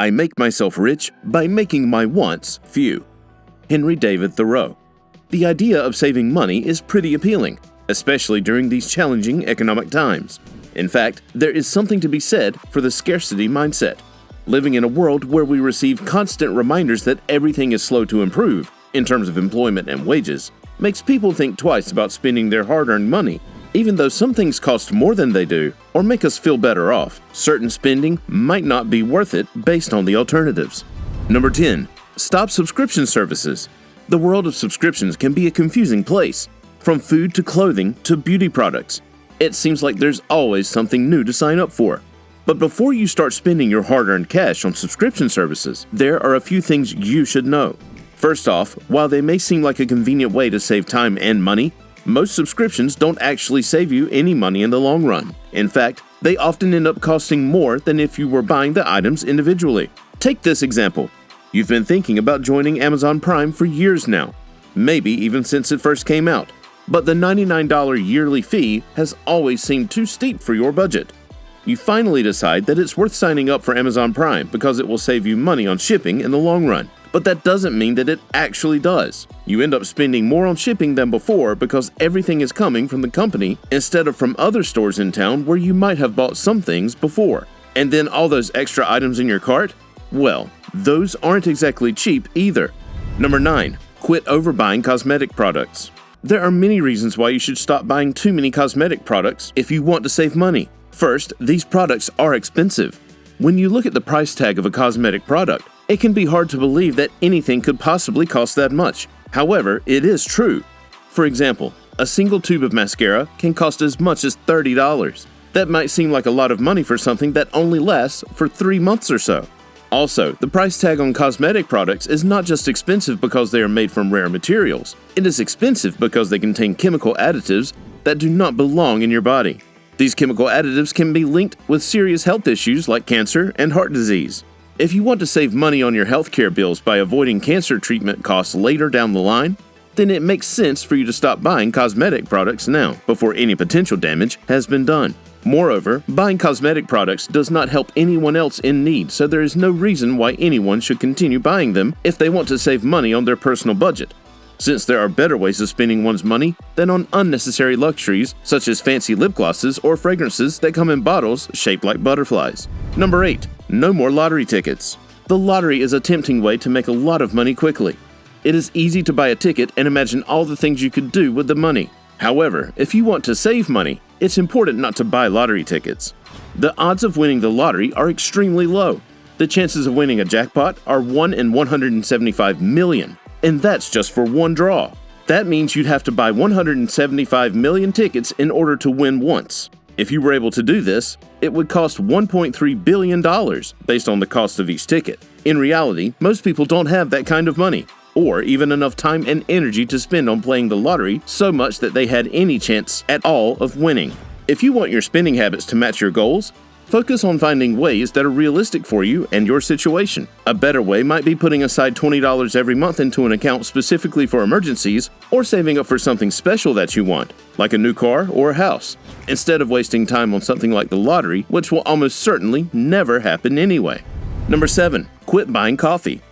I make myself rich by making my wants few. Henry David Thoreau. The idea of saving money is pretty appealing, especially during these challenging economic times. In fact, there is something to be said for the scarcity mindset. Living in a world where we receive constant reminders that everything is slow to improve, in terms of employment and wages, makes people think twice about spending their hard-earned money. Even though some things cost more than they do, or make us feel better off, certain spending might not be worth it based on the alternatives. Number 10. Stop subscription services. The world of subscriptions can be a confusing place. From food to clothing to beauty products, it seems like there's always something new to sign up for. But before you start spending your hard-earned cash on subscription services, there are a few things you should know. First off, while they may seem like a convenient way to save time and money, most subscriptions don't actually save you any money in the long run. In fact, they often end up costing more than if you were buying the items individually. Take this example. You've been thinking about joining Amazon Prime for years now, maybe even since it first came out. But the $99 yearly fee has always seemed too steep for your budget. You finally decide that it's worth signing up for Amazon Prime because it will save you money on shipping in the long run. But that doesn't mean that it actually does. You end up spending more on shipping than before because everything is coming from the company instead of from other stores in town where you might have bought some things before. And then all those extra items in your cart? Well, those aren't exactly cheap either. Number 9. Quit overbuying cosmetic products. There are many reasons why you should stop buying too many cosmetic products if you want to save money. First, these products are expensive. When you look at the price tag of a cosmetic product, it can be hard to believe that anything could possibly cost that much. However, it is true. For example, a single tube of mascara can cost as much as $30. That might seem like a lot of money for something that only lasts for 3 months or so. Also, the price tag on cosmetic products is not just expensive because they are made from rare materials. It is expensive because they contain chemical additives that do not belong in your body. These chemical additives can be linked with serious health issues like cancer and heart disease. If you want to save money on your healthcare bills by avoiding cancer treatment costs later down the line, then it makes sense for you to stop buying cosmetic products now, before any potential damage has been done. Moreover, buying cosmetic products does not help anyone else in need, so there is no reason why anyone should continue buying them if they want to save money on their personal budget, since there are better ways of spending one's money than on unnecessary luxuries such as fancy lip glosses or fragrances that come in bottles shaped like butterflies. Number 8. No more lottery tickets. The lottery is a tempting way to make a lot of money quickly. It is easy to buy a ticket and imagine all the things you could do with the money. However, if you want to save money, it's important not to buy lottery tickets. The odds of winning the lottery are extremely low. The chances of winning a jackpot are 1 in 175 million, and that's just for one draw. That means you'd have to buy 175 million tickets in order to win once. If you were able to do this, it would cost $1.3 billion based on the cost of each ticket. In reality, most people don't have that kind of money, or even enough time and energy to spend on playing the lottery so much that they had any chance at all of winning. If you want your spending habits to match your goals, focus on finding ways that are realistic for you and your situation. A better way might be putting aside $20 every month into an account specifically for emergencies, or saving up for something special that you want, like a new car or a house, instead of wasting time on something like the lottery, which will almost certainly never happen anyway. Number 7. Quit buying coffee.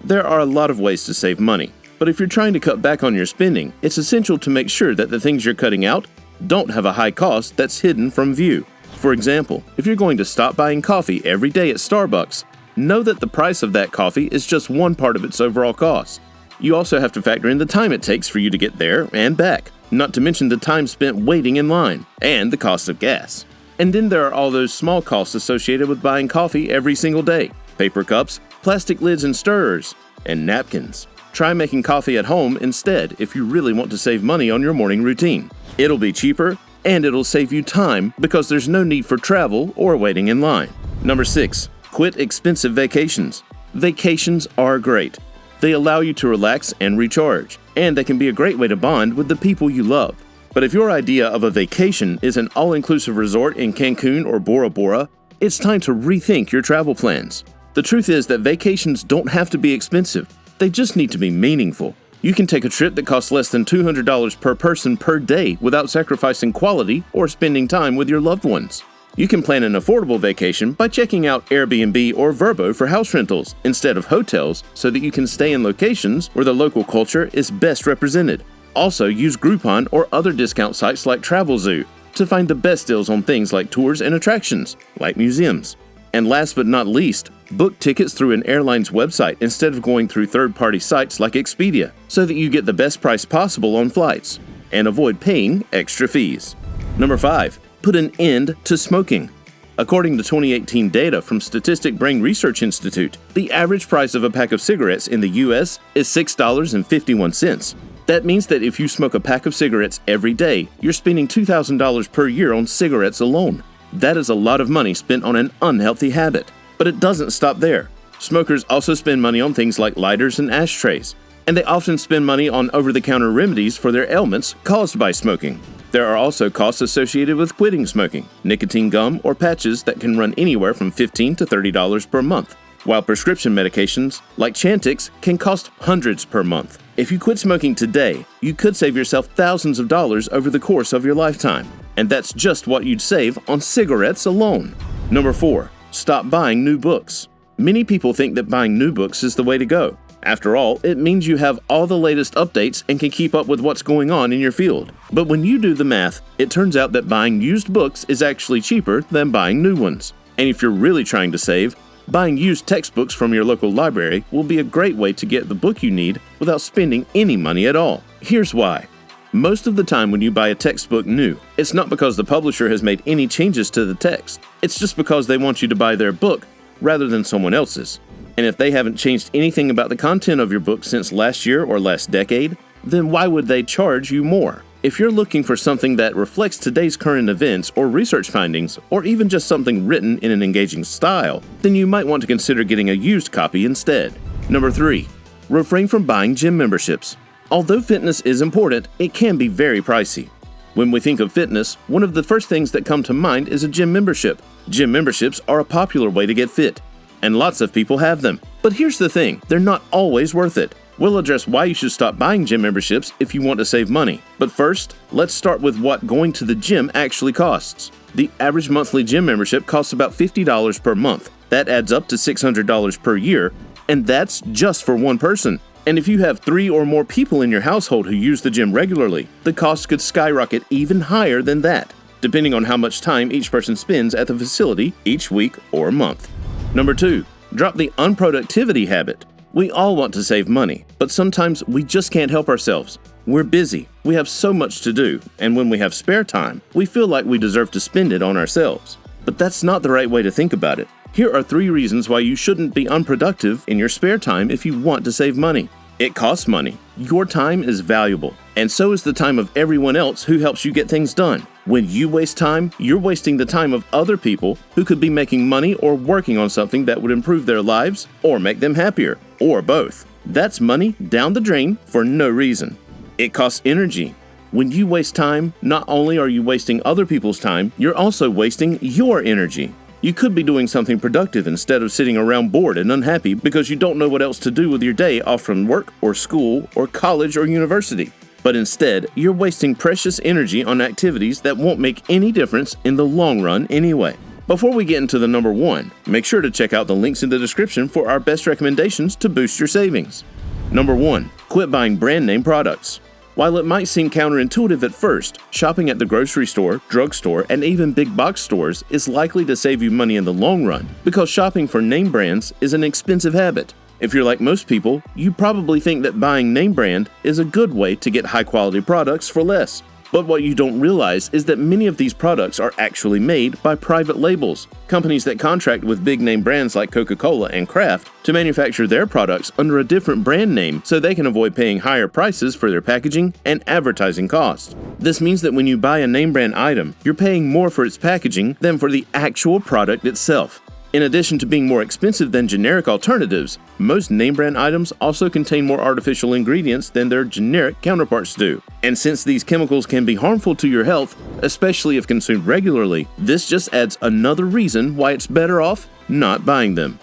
There are a lot of ways to save money, but if you're trying to cut back on your spending, it's essential to make sure that the things you're cutting out don't have a high cost that's hidden from view. For example, if you're going to stop buying coffee every day at Starbucks, know that the price of that coffee is just one part of its overall cost. You also have to factor in the time it takes for you to get there and back, not to mention the time spent waiting in line, and the cost of gas. And then there are all those small costs associated with buying coffee every single day: paper cups, plastic lids and stirrers, and napkins. Try making coffee at home instead if you really want to save money on your morning routine. It'll be cheaper, and it'll save you time because there's no need for travel or waiting in line. Number 6. Quit expensive vacations. Vacations are great. They allow you to relax and recharge, and they can be a great way to bond with the people you love. But if your idea of a vacation is an all-inclusive resort in Cancun or Bora Bora, it's time to rethink your travel plans. The truth is that vacations don't have to be expensive. They just need to be meaningful. You can take a trip that costs less than $200 per person per day without sacrificing quality or spending time with your loved ones. You can plan an affordable vacation by checking out Airbnb or Vrbo for house rentals instead of hotels so that you can stay in locations where the local culture is best represented. Also, use Groupon or other discount sites like TravelZoo to find the best deals on things like tours and attractions, like museums. And last but not least, book tickets through an airline's website instead of going through third-party sites like Expedia so that you get the best price possible on flights and avoid paying extra fees. Number 5. Put an end to smoking. According to 2018 data from Statistic Brain Research Institute, the average price of a pack of cigarettes in the U.S. is $6.51. That means that if you smoke a pack of cigarettes every day, you're spending $2,000 per year on cigarettes alone. That is a lot of money spent on an unhealthy habit. But it doesn't stop there. Smokers also spend money on things like lighters and ashtrays, and they often spend money on over-the-counter remedies for their ailments caused by smoking. There are also costs associated with quitting smoking, nicotine gum or patches that can run anywhere from $15 to $30 per month, while prescription medications like Chantix can cost hundreds per month. If you quit smoking today, you could save yourself thousands of dollars over the course of your lifetime, and that's just what you'd save on cigarettes alone. Number 4. Stop buying new books. Many people think that buying new books is the way to go. After all, it means you have all the latest updates and can keep up with what's going on in your field. But when you do the math, it turns out that buying used books is actually cheaper than buying new ones. And if you're really trying to save, buying used textbooks from your local library will be a great way to get the book you need without spending any money at all. Here's why. Most of the time when you buy a textbook new, it's not because the publisher has made any changes to the text. It's just because they want you to buy their book rather than someone else's. And if they haven't changed anything about the content of your book since last year or last decade, then why would they charge you more? If you're looking for something that reflects today's current events or research findings, or even just something written in an engaging style, then you might want to consider getting a used copy instead. Number 3. Refrain from buying gym memberships. Although fitness is important, it can be very pricey. When we think of fitness, one of the first things that come to mind is a gym membership. Gym memberships are a popular way to get fit, and lots of people have them. But here's the thing, they're not always worth it. We'll address why you should stop buying gym memberships if you want to save money. But first, let's start with what going to the gym actually costs. The average monthly gym membership costs about $50 per month. That adds up to $600 per year, and that's just for one person. And if you have 3 or more people in your household who use the gym regularly, the cost could skyrocket even higher than that, depending on how much time each person spends at the facility each week or month. Number 2. Drop the unproductivity habit. We all want to save money, but sometimes we just can't help ourselves. We're busy, we have so much to do, and when we have spare time, we feel like we deserve to spend it on ourselves. But that's not the right way to think about it. Here are 3 reasons why you shouldn't be unproductive in your spare time if you want to save money. It costs money. Your time is valuable, and so is the time of everyone else who helps you get things done. When you waste time, you're wasting the time of other people who could be making money or working on something that would improve their lives or make them happier, or both. That's money down the drain for no reason. It costs energy. When you waste time, not only are you wasting other people's time, you're also wasting your energy. You could be doing something productive instead of sitting around bored and unhappy because you don't know what else to do with your day off from work or school or college or university. But instead, you're wasting precious energy on activities that won't make any difference in the long run anyway. Before we get into the number 1, make sure to check out the links in the description for our best recommendations to boost your savings. Number 1. Quit buying brand name products. While it might seem counterintuitive at first, shopping at the grocery store, drugstore, and even big box stores is likely to save you money in the long run because shopping for name brands is an expensive habit. If you're like most people, you probably think that buying name brand is a good way to get high-quality products for less. But what you don't realize is that many of these products are actually made by private labels, companies that contract with big-name brands like Coca-Cola and Kraft to manufacture their products under a different brand name so they can avoid paying higher prices for their packaging and advertising costs. This means that when you buy a name brand item, you're paying more for its packaging than for the actual product itself. In addition to being more expensive than generic alternatives, most name brand items also contain more artificial ingredients than their generic counterparts do. And since these chemicals can be harmful to your health, especially if consumed regularly, this just adds another reason why it's better off not buying them.